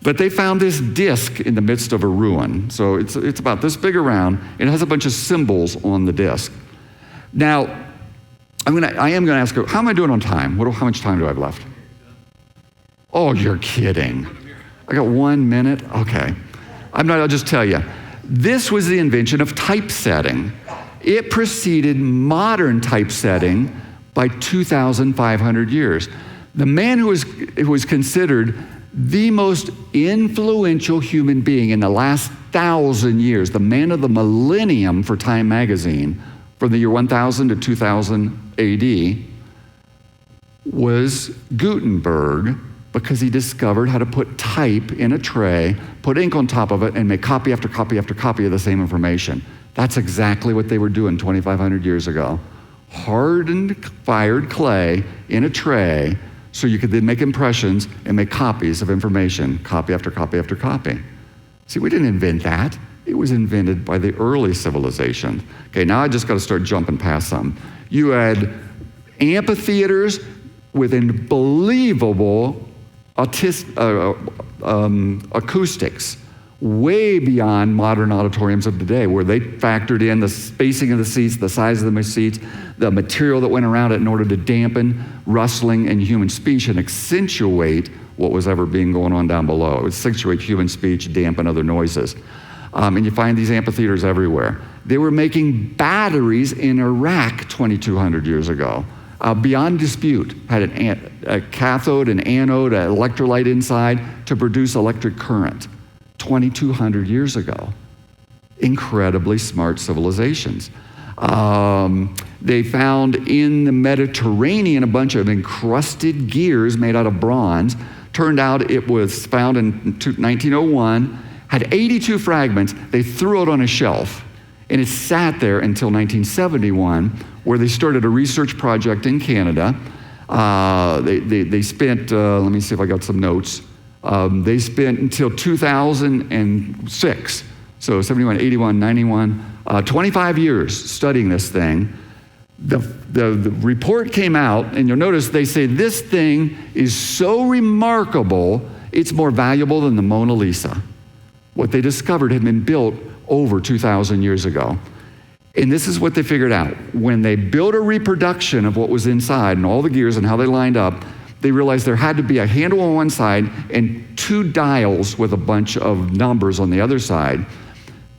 But they found this disc in the midst of a ruin. So it's about this big around, and it has a bunch of symbols on the disc. Now, I am going to ask her, how am I doing on time? How much time do I have left? Oh, you're kidding. I got 1 minute? Okay. I'll just tell you. This was the invention of typesetting. It preceded modern typesetting by 2,500 years. The man who was considered the most influential human being in the last 1,000 years, the man of the millennium for Time magazine, from the year 1000 to 2000 AD, was Gutenberg, because he discovered how to put type in a tray, put ink on top of it, and make copy after copy after copy of the same information. That's exactly what they were doing 2,500 years ago. Hardened, fired clay in a tray so you could then make impressions and make copies of information, copy after copy after copy. See, we didn't invent that. It was invented by the early civilization. Okay, now I just got to start jumping past some. You had amphitheaters with unbelievable acoustics, way beyond modern auditoriums of today, where they factored in the spacing of the seats, the size of the seats, the material that went around it in order to dampen rustling and human speech and accentuate what was ever being going on down below. It would accentuate human speech, dampen other noises. And you find these amphitheaters everywhere. They were making batteries in Iraq 2,200 years ago. Beyond dispute, had a cathode, an anode, an electrolyte inside to produce electric current 2,200 years ago. Incredibly smart civilizations. They found in the Mediterranean a bunch of encrusted gears made out of bronze. Turned out it was found in 1901, had 82 fragments. They threw it on a shelf, and it sat there until 1971, where they started a research project in Canada. They spent, let me see if I got some notes. They spent until 2006, so 71, 81, 91, 25 years studying this thing. The report came out, and you'll notice they say this thing is so remarkable, It's more valuable than the Mona Lisa. What they discovered had been built over 2,000 years ago. And this is what they figured out. When they built a reproduction of what was inside and all the gears and how they lined up, they realized there had to be a handle on one side and 2 dials with a bunch of numbers on the other side.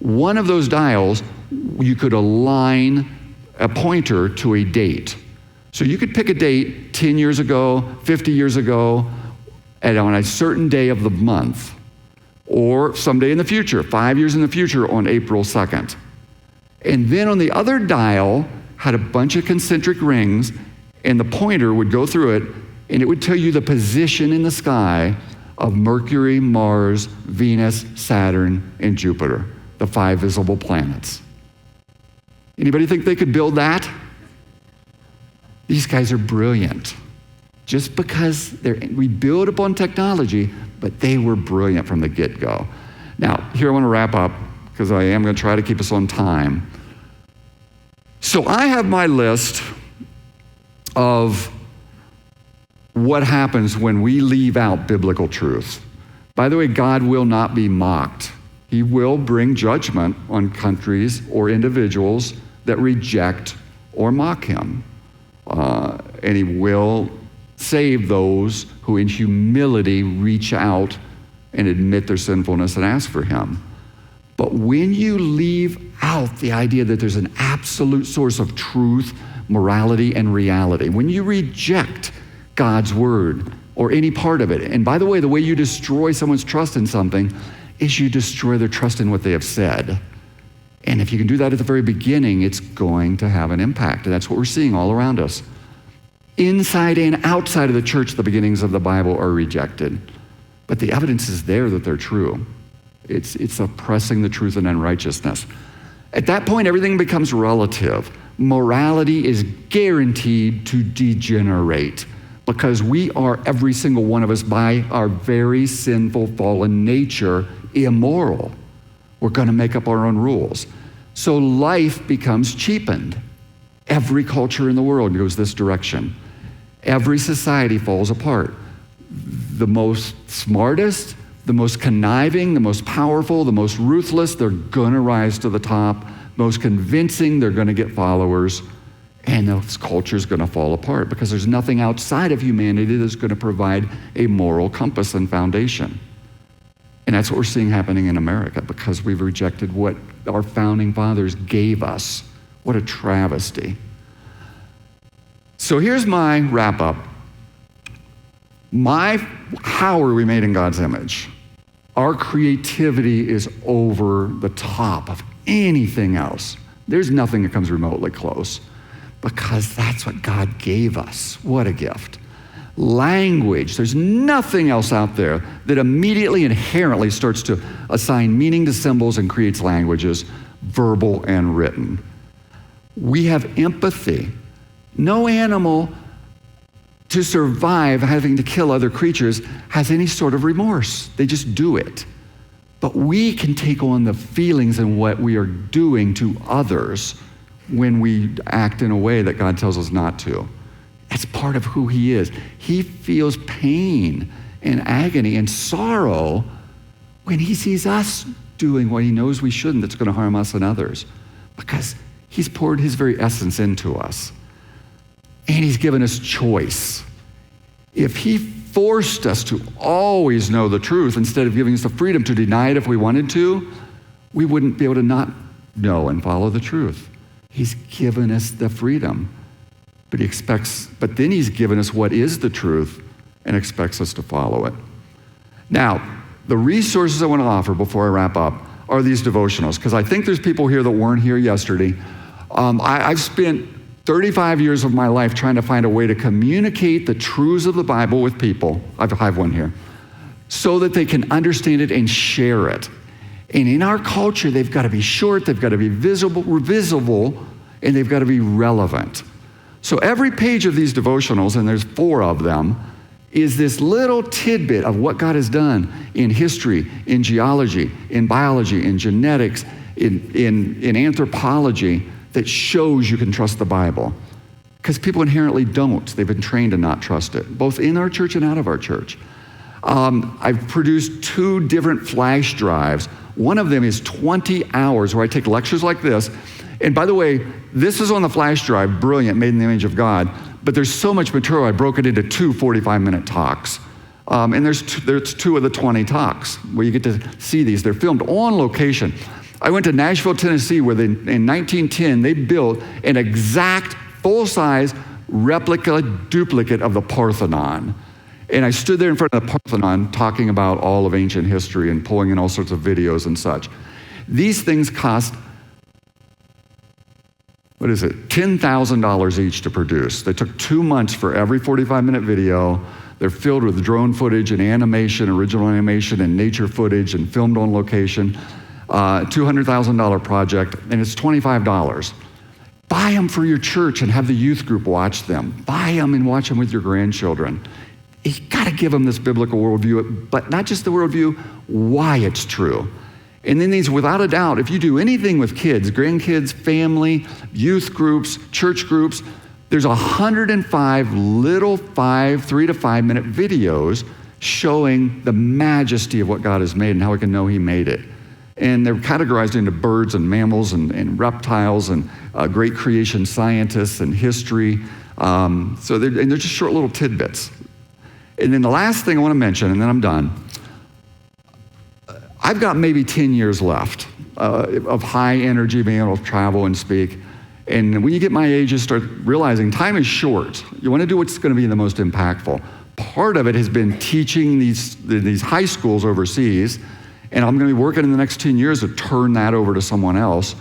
One of those dials, you could align a pointer to a date. So you could pick a date 10 years ago, 50 years ago, and on a certain day of the month, or someday in the future, 5 years in the future on April 2nd. And then on the other dial had a bunch of concentric rings, and the pointer would go through it, and it would tell you the position in the sky of Mercury, Mars, Venus, Saturn, and Jupiter, the 5 visible planets. Anybody think they could build that? These guys are brilliant. Just because we build upon technology, but they were brilliant from the get-go. Now, here I want to wrap up, because I am going to try to keep us on time. So I have my list of what happens when we leave out biblical truth. By the way, God will not be mocked. He will bring judgment on countries or individuals that reject or mock him. And he will save those who in humility reach out and admit their sinfulness and ask for him. But when you leave out the idea that there's an absolute source of truth, morality, and reality, when you reject God's word or any part of it, and by the way, the way you destroy someone's trust in something is you destroy their trust in what they have said. And if you can do that at the very beginning, it's going to have an impact. And that's what we're seeing all around us. Inside and outside of the church, the beginnings of the Bible are rejected. But the evidence is there that they're true. It's oppressing the truth and unrighteousness. At that point, everything becomes relative. Morality is guaranteed to degenerate because we are, every single one of us, by our very sinful, fallen nature, immoral. We're going to make up our own rules. So life becomes cheapened. Every culture in the world goes this direction. Every society falls apart. The most smartest, the most conniving, the most powerful, the most ruthless, they're going to rise to the top. Most convincing, they're going to get followers. And this culture is going to fall apart because there's nothing outside of humanity that's going to provide a moral compass and foundation. And that's what we're seeing happening in America because we've rejected what our founding fathers gave us. What a travesty. So here's my wrap up. How are we made in God's image? Our creativity is over the top of anything else. There's nothing that comes remotely close because that's what God gave us. What a gift. Language, there's nothing else out there that immediately, inherently starts to assign meaning to symbols and creates languages, verbal and written. We have empathy. No animal to survive having to kill other creatures has any sort of remorse. They just do it. But we can take on the feelings and what we are doing to others when we act in a way that God tells us not to. That's part of who he is. He feels pain and agony and sorrow when he sees us doing what he knows we shouldn't that's going to harm us and others because he's poured his very essence into us. And he's given us choice. If he forced us to always know the truth instead of giving us the freedom to deny it if we wanted to, we wouldn't be able to not know and follow the truth. He's given us the freedom, but then he's given us what is the truth and expects us to follow it. Now, the resources I want to offer before I wrap up are these devotionals, because I think there's people here that weren't here yesterday. I've spent 35 years of my life trying to find a way to communicate the truths of the Bible with people. I have one here. So that they can understand it and share it. And in our culture, they've got to be short, they've got to be visible, and they've got to be relevant. So every page of these devotionals, and there's 4 of them, is this little tidbit of what God has done in history, in geology, in biology, in genetics, in anthropology, that shows you can trust the Bible. Because people inherently don't. They've been trained to not trust it, both in our church and out of our church. I've produced 2 different flash drives. One of them is 20 hours where I take lectures like this. And by the way, this is on the flash drive, brilliant, made in the image of God. But there's so much material, I broke it into 2 45-minute talks. And there's 2 of the 20 talks where you get to see these. They're filmed on location. I went to Nashville, Tennessee, where in 1910, they built an exact full-size replica, duplicate of the Parthenon. And I stood there in front of the Parthenon talking about all of ancient history and pulling in all sorts of videos and such. These things cost, $10,000 each to produce. They took 2 months for every 45-minute video. They're filled with drone footage and animation, original animation and nature footage and filmed on location. $200,000 project, and it's $25. Buy them for your church and have the youth group watch them. Buy them and watch them with your grandchildren. You gotta give them this biblical worldview, but not just the worldview, why it's true. And then these, without a doubt, if you do anything with kids, grandkids, family, youth groups, church groups, there's 105 little 3 to 5 minute videos showing the majesty of what God has made and how we can know He made it. And they're categorized into birds and mammals and reptiles and great creation scientists and history. So they're just short little tidbits. And then the last thing I want to mention, and then I'm done, I've got maybe 10 years left of high energy, being able to travel and speak. And when you get my age, you start realizing time is short. You want to do what's going to be the most impactful. Part of it has been teaching these high schools overseas, and I'm going to be working in the next 10 years to turn that over to someone else.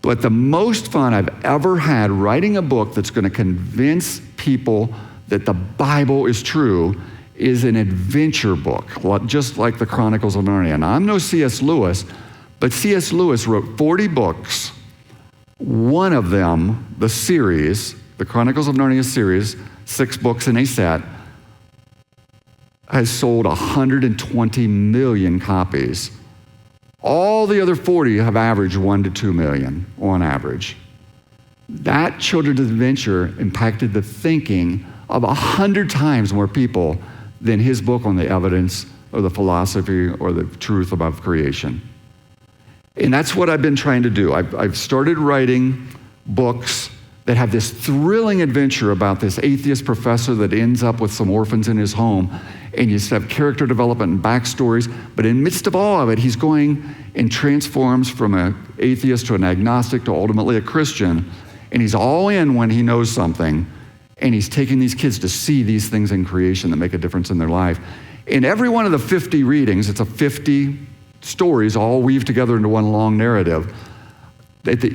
But the most fun I've ever had writing a book that's going to convince people that the Bible is true is an adventure book, just like the Chronicles of Narnia. Now, I'm no C.S. Lewis, but C.S. Lewis wrote 40 books. One of them, the series, the Chronicles of Narnia series, 6 books in a set, has sold 120 million copies. All the other 40 have averaged 1 to 2 million on average. That children's adventure impacted the thinking of 100 times more people than his book on the evidence or the philosophy or the truth about creation. And that's what I've been trying to do. I've started writing books that have this thrilling adventure about this atheist professor that ends up with some orphans in his home, and you just have character development and backstories, but in the midst of all of it, he's going and transforms from an atheist to an agnostic to ultimately a Christian, and he's all in when he knows something, and he's taking these kids to see these things in creation that make a difference in their life. In every one of the 50 readings, it's 50 stories all weaved together into one long narrative. They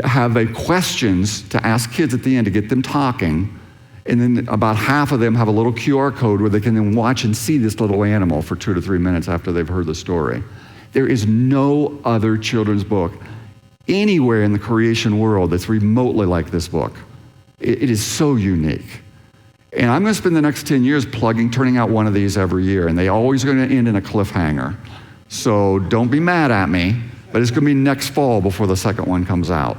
have questions to ask kids at the end to get them talking, and then about half of them have a little QR code where they can then watch and see this little animal for 2 to 3 minutes after they've heard the story. There is no other children's book anywhere in the creation world that's remotely like this book. It is so unique. And I'm going to spend the next 10 years turning out one of these every year, and they always are going to end in a cliffhanger. So don't be mad at me, but it's going to be next fall before the second one comes out.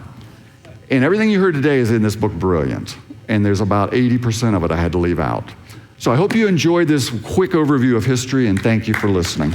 And everything you heard today is in this book, Brilliant. And there's about 80% of it I had to leave out. So I hope you enjoyed this quick overview of history, and thank you for listening.